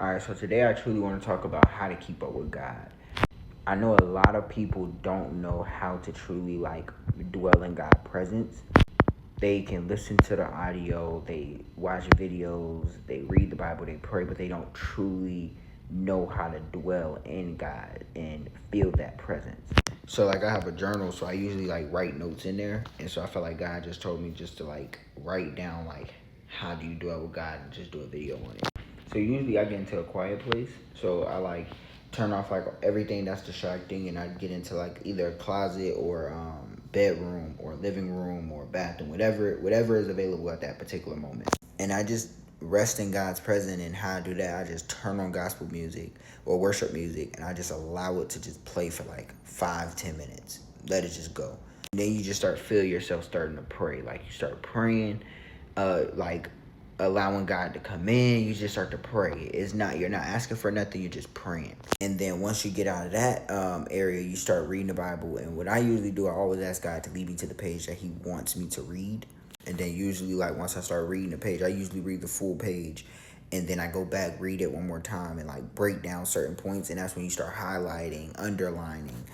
Alright, so today I truly want to talk about how to keep up with God. I know a lot of people don't know how to truly dwell in God's presence. They can listen to the audio, they watch videos, they read the Bible, they pray, but they don't truly know how to dwell in God and feel that presence. So I have a journal, so I usually write notes in there, and so I feel like God just told me just to write down how do you dwell with God and just do a video on it. So usually I get into a quiet place. So I turn off everything that's distracting, and I get into either a closet or bedroom or living room or bathroom, whatever is available at that particular moment. And I just rest in God's presence. And how I do that, I just turn on gospel music or worship music, and I just allow it to just play for 5-10 minutes. Let it just go. And then you just feel yourself starting to pray. You start praying, allowing God to come in. You just start to pray. You're not asking for nothing, you're just praying. And then once you get out of that area, you start reading the Bible. And what I usually do, I always ask God to lead me to the page that he wants me to read. And then usually once I start reading the page, I usually read the full page, and then I go back, read it one more time, and break down certain points. And that's when you start highlighting, underlining,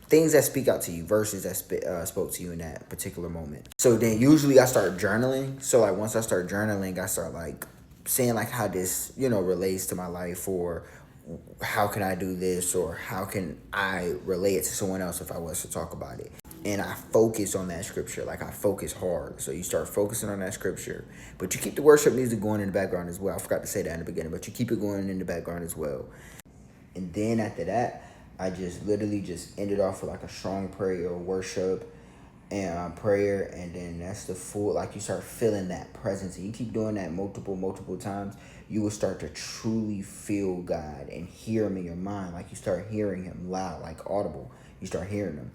things that speak out to you, verses that spoke to you in that particular moment. So then usually I start journaling. So once I start journaling, I start saying how this relates to my life, or how can I do this, or how can I relate it to someone else if I was to talk about it. And I focus on that scripture. I focus hard. So you start focusing on that scripture, but you keep the worship music going in the background as well. I forgot to say that in the beginning, but you keep it going in the background as well. And then after that, I just literally just ended off with a strong prayer or worship and prayer. And then that's the full, you start feeling that presence. And you keep doing that multiple times, you will start to truly feel God and hear him in your mind. You start hearing him loud, audible. You start hearing him.